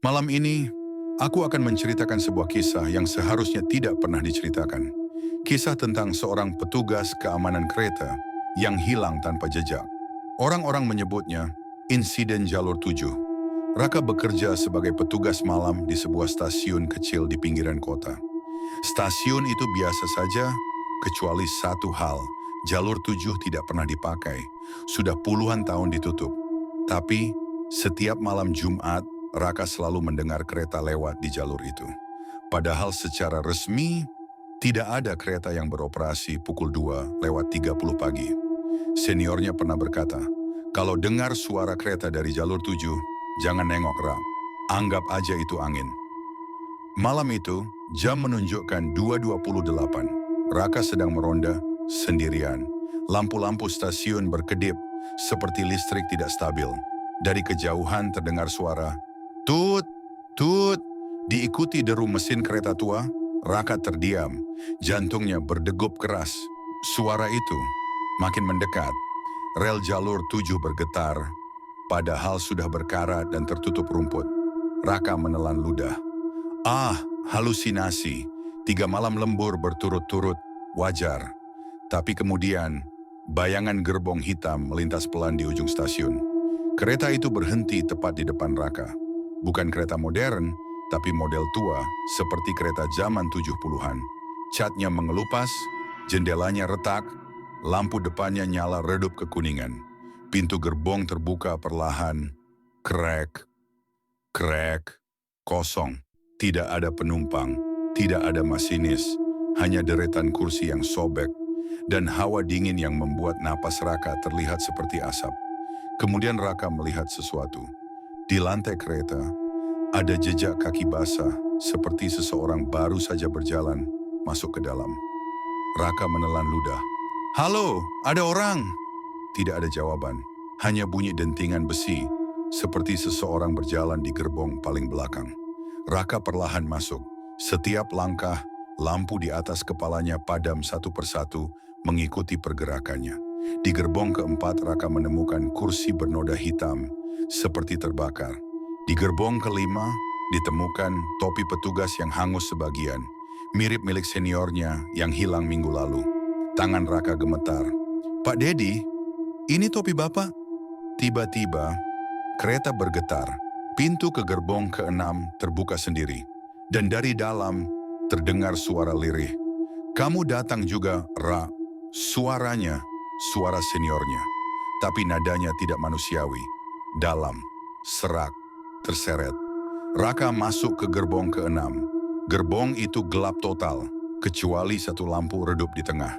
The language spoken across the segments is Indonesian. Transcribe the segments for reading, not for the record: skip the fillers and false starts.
Malam ini, aku akan menceritakan sebuah kisah yang seharusnya tidak pernah diceritakan. Kisah tentang seorang petugas keamanan kereta yang hilang tanpa jejak. Orang-orang menyebutnya insiden jalur 7. Raka bekerja sebagai petugas malam di sebuah stasiun kecil di pinggiran kota. Stasiun itu biasa saja, kecuali satu hal, jalur 7 tidak pernah dipakai. Sudah puluhan tahun ditutup. Tapi, setiap malam Jumat, Raka selalu mendengar kereta lewat di jalur itu. Padahal secara resmi, tidak ada kereta yang beroperasi pukul 2:30 pagi. Seniornya pernah berkata, kalau dengar suara kereta dari jalur 7, jangan nengok Rak, anggap aja itu angin. Malam itu, jam menunjukkan 2:28. Raka sedang meronda sendirian. Lampu-lampu stasiun berkedip seperti listrik tidak stabil. Dari kejauhan terdengar suara, "Tut, tut." Diikuti deru mesin kereta tua, Raka terdiam. Jantungnya berdegup keras. Suara itu makin mendekat. Rel jalur 7 bergetar, padahal sudah berkarat dan tertutup rumput. Raka menelan ludah. Ah, halusinasi. 3 malam lembur berturut-turut, wajar. Tapi kemudian, bayangan gerbong hitam melintas pelan di ujung stasiun. Kereta itu berhenti tepat di depan Raka. Bukan kereta modern, tapi model tua seperti kereta zaman 70-an. Catnya mengelupas, jendelanya retak, lampu depannya nyala redup kekuningan. Pintu gerbong terbuka perlahan, krek, krek, kosong. Tidak ada penumpang, tidak ada masinis, hanya deretan kursi yang sobek, dan hawa dingin yang membuat napas Raka terlihat seperti asap. Kemudian Raka melihat sesuatu. Di lantai kereta, ada jejak kaki basah, seperti seseorang baru saja berjalan masuk ke dalam. Raka menelan ludah. "Halo, ada orang?" Tidak ada jawaban, hanya bunyi dentingan besi, seperti seseorang berjalan di gerbong paling belakang. Raka perlahan masuk. Setiap langkah, lampu di atas kepalanya padam satu persatu mengikuti pergerakannya. Di gerbong keempat, Raka menemukan kursi bernoda hitam, seperti terbakar. Di gerbong kelima, ditemukan topi petugas yang hangus sebagian, mirip milik seniornya yang hilang minggu lalu. Tangan Raka gemetar. "Pak Dedi, ini topi Bapak?" Tiba-tiba, kereta bergetar. Pintu ke gerbong keenam terbuka sendiri. Dan dari dalam terdengar suara lirih. "Kamu datang juga, Ra." Suaranya, suara seniornya. Tapi nadanya tidak manusiawi. Dalam, serak, terseret. Raka masuk ke gerbong keenam. Gerbong itu gelap total, kecuali satu lampu redup di tengah.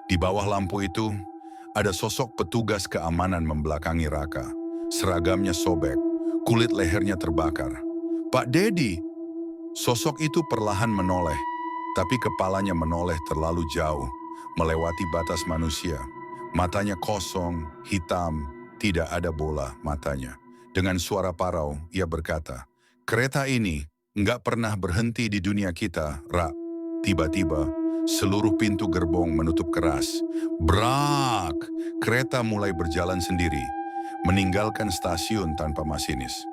Di bawah lampu itu, ada sosok petugas keamanan membelakangi Raka. Seragamnya sobek, kulit lehernya terbakar. "Pak Dedi!" Sosok itu perlahan menoleh, tapi kepalanya menoleh terlalu jauh, melewati batas manusia. Matanya kosong, hitam, tidak ada bola matanya. Dengan suara parau, ia berkata, "Kereta ini nggak pernah berhenti di dunia kita, Ra." Tiba-tiba, seluruh pintu gerbong menutup keras. Brak! Kereta mulai berjalan sendiri, meninggalkan stasiun tanpa masinis.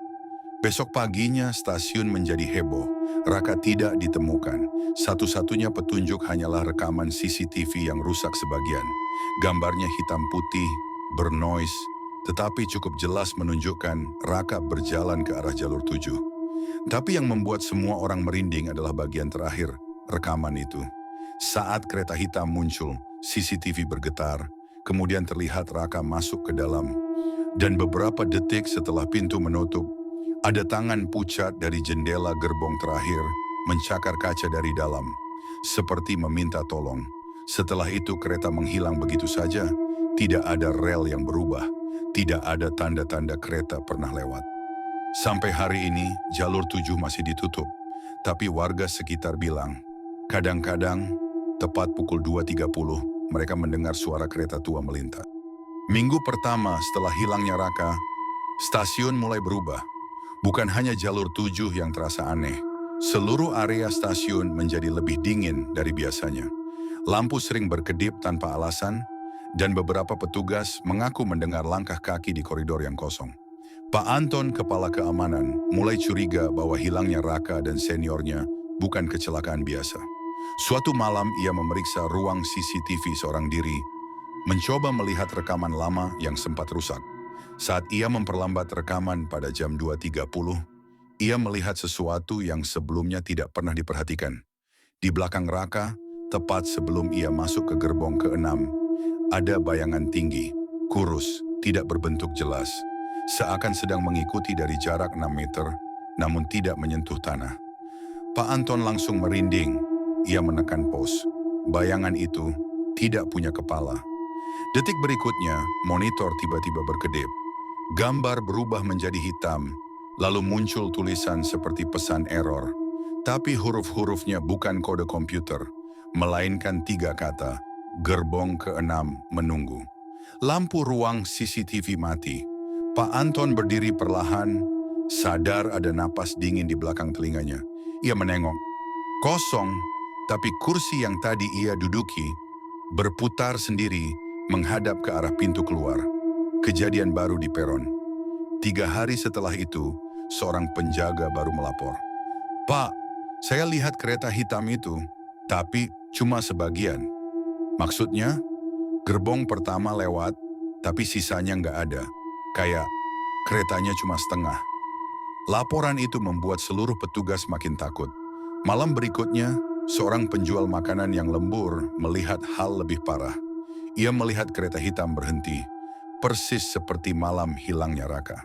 Besok paginya stasiun menjadi heboh. Raka tidak ditemukan. Satu-satunya petunjuk hanyalah rekaman CCTV yang rusak sebagian. Gambarnya hitam putih, bernoise, tetapi cukup jelas menunjukkan Raka berjalan ke arah jalur 7. Tapi yang membuat semua orang merinding adalah bagian terakhir rekaman itu. Saat kereta hitam muncul, CCTV bergetar, kemudian terlihat Raka masuk ke dalam. Dan beberapa detik setelah pintu menutup, ada tangan pucat dari jendela gerbong terakhir mencakar kaca dari dalam, seperti meminta tolong. Setelah itu kereta menghilang begitu saja, tidak ada rel yang berubah, tidak ada tanda-tanda kereta pernah lewat. Sampai hari ini, jalur 7 masih ditutup, tapi warga sekitar bilang, kadang-kadang, tepat pukul 2:30, mereka mendengar suara kereta tua melintas. Minggu pertama setelah hilangnya Raka, stasiun mulai berubah. Bukan hanya jalur 7 yang terasa aneh, seluruh area stasiun menjadi lebih dingin dari biasanya. Lampu sering berkedip tanpa alasan, dan beberapa petugas mengaku mendengar langkah kaki di koridor yang kosong. Pak Anton, kepala keamanan, mulai curiga bahwa hilangnya Raka dan seniornya bukan kecelakaan biasa. Suatu malam ia memeriksa ruang CCTV seorang diri, mencoba melihat rekaman lama yang sempat rusak. Saat ia memperlambat rekaman pada jam 2.30, ia melihat sesuatu yang sebelumnya tidak pernah diperhatikan. Di belakang Raka, tepat sebelum ia masuk ke gerbong ke-6, ada bayangan tinggi, kurus, tidak berbentuk jelas, seakan sedang mengikuti dari jarak 6 meter, namun tidak menyentuh tanah. Pak Anton langsung merinding. Ia menekan pos. Bayangan itu tidak punya kepala. Detik berikutnya, monitor tiba-tiba berkedip. Gambar berubah menjadi hitam, lalu muncul tulisan seperti pesan error. Tapi huruf-hurufnya bukan kode komputer, melainkan 3 kata, gerbong ke-6 menunggu. Lampu ruang CCTV mati. Pak Anton berdiri perlahan, sadar ada napas dingin di belakang telinganya. Ia menengok. Kosong, tapi kursi yang tadi ia duduki berputar sendiri menghadap ke arah pintu keluar. Kejadian baru di peron. 3 hari setelah itu, seorang penjaga baru melapor. Pak, saya lihat kereta hitam itu, tapi cuma sebagian. Maksudnya, gerbong pertama lewat, tapi sisanya nggak ada. Kayak keretanya cuma setengah. Laporan itu membuat seluruh petugas makin takut. Malam berikutnya, seorang penjual makanan yang lembur melihat hal lebih parah. Ia melihat kereta hitam berhenti, persis seperti malam hilangnya Raka.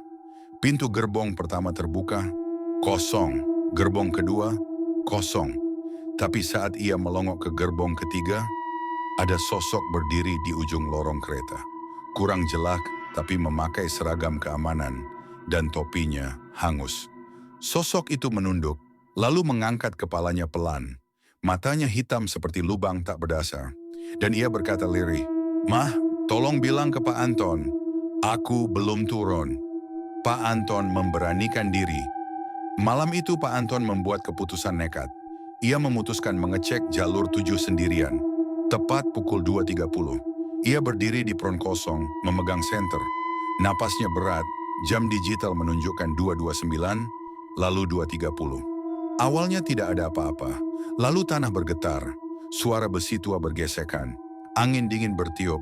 Pintu gerbong pertama terbuka, kosong. Gerbong kedua, kosong. Tapi saat ia melongok ke gerbong ketiga, ada sosok berdiri di ujung lorong kereta. Kurang jelek, tapi memakai seragam keamanan, dan topinya hangus. Sosok itu menunduk, lalu mengangkat kepalanya pelan. Matanya hitam seperti lubang tak berdasar. Dan ia berkata lirih, "Mah, tolong bilang ke Pak Anton, aku belum turun." Pak Anton memberanikan diri. Malam itu Pak Anton membuat keputusan nekat. Ia memutuskan mengecek jalur 7 sendirian. Tepat pukul 2.30. Ia berdiri di peron kosong, memegang senter. Napasnya berat, jam digital menunjukkan 2.29, lalu 2.30. Awalnya tidak ada apa-apa, lalu tanah bergetar, suara besi tua bergesekan, angin dingin bertiup,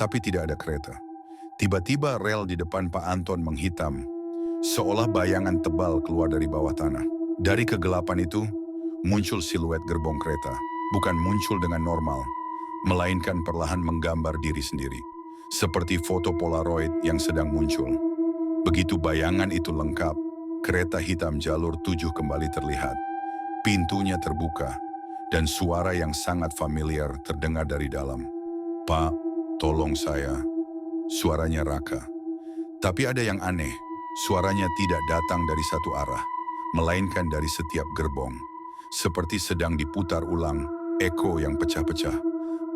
tapi tidak ada kereta. Tiba-tiba rel di depan Pak Anton menghitam, seolah bayangan tebal keluar dari bawah tanah. Dari kegelapan itu, muncul siluet gerbong kereta, bukan muncul dengan normal, melainkan perlahan menggambar diri sendiri, seperti foto Polaroid yang sedang muncul. Begitu bayangan itu lengkap, kereta hitam jalur 7 kembali terlihat. Pintunya terbuka, dan suara yang sangat familiar terdengar dari dalam. "Pak, tolong saya." Suaranya Raka. Tapi ada yang aneh, suaranya tidak datang dari satu arah, melainkan dari setiap gerbong. Seperti sedang diputar ulang, eko yang pecah-pecah.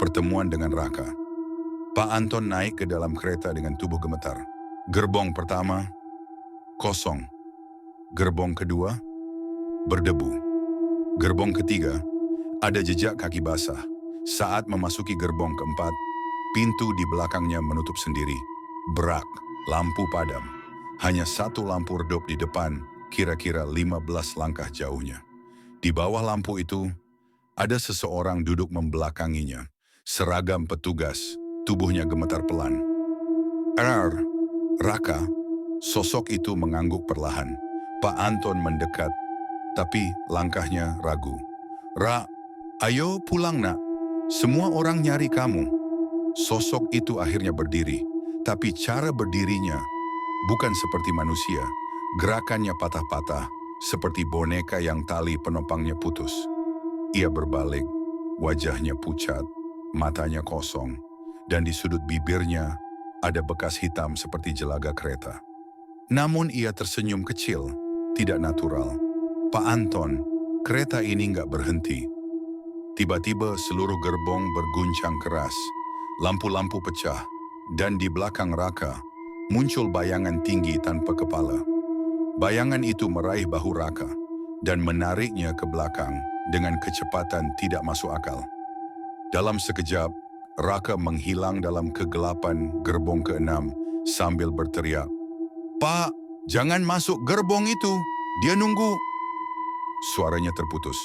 Pertemuan dengan Raka. Pak Anton naik ke dalam kereta dengan tubuh gemetar. Gerbong pertama, kosong. Gerbong kedua, berdebu. Gerbong ketiga, ada jejak kaki basah. Saat memasuki gerbong keempat, pintu di belakangnya menutup sendiri. Brak, lampu padam. Hanya satu lampu redup di depan, kira-kira 15 langkah jauhnya. Di bawah lampu itu, ada seseorang duduk membelakanginya. Seragam petugas, tubuhnya gemetar pelan. Raka, sosok itu mengangguk perlahan. Pak Anton mendekat, tapi langkahnya ragu. Ayo pulang nak, semua orang nyari kamu." Sosok itu akhirnya berdiri, tapi cara berdirinya bukan seperti manusia. Gerakannya patah-patah, seperti boneka yang tali penopangnya putus. Ia berbalik, wajahnya pucat, matanya kosong, dan di sudut bibirnya ada bekas hitam seperti jelaga kereta. Namun ia tersenyum kecil, tidak natural. "Pak Anton, kereta ini nggak berhenti." Tiba-tiba seluruh gerbong berguncang keras, lampu-lampu pecah, dan di belakang Raka muncul bayangan tinggi tanpa kepala. Bayangan itu meraih bahu Raka dan menariknya ke belakang dengan kecepatan tidak masuk akal. Dalam sekejap, Raka menghilang dalam kegelapan gerbong ke-6 sambil berteriak, "Pak, "Jangan masuk gerbong itu, dia nunggu." Suaranya terputus.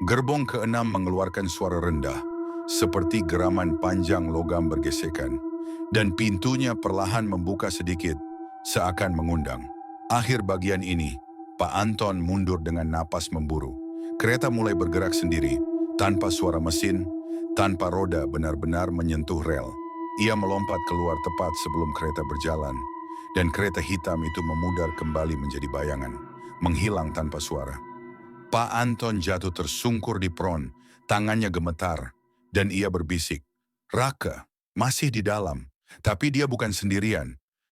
Gerbong keenam mengeluarkan suara rendah, seperti geraman panjang logam bergesekan, dan pintunya perlahan membuka sedikit, seakan mengundang. Akhir bagian ini, Pak Anton mundur dengan napas memburu. Kereta mulai bergerak sendiri, tanpa suara mesin, tanpa roda benar-benar menyentuh rel. Ia melompat keluar tepat sebelum kereta berjalan, dan kereta hitam itu memudar kembali menjadi bayangan, menghilang tanpa suara. Pak Anton jatuh tersungkur di peron, tangannya gemetar, dan ia berbisik, "Raka, masih di dalam." Tapi dia bukan sendirian,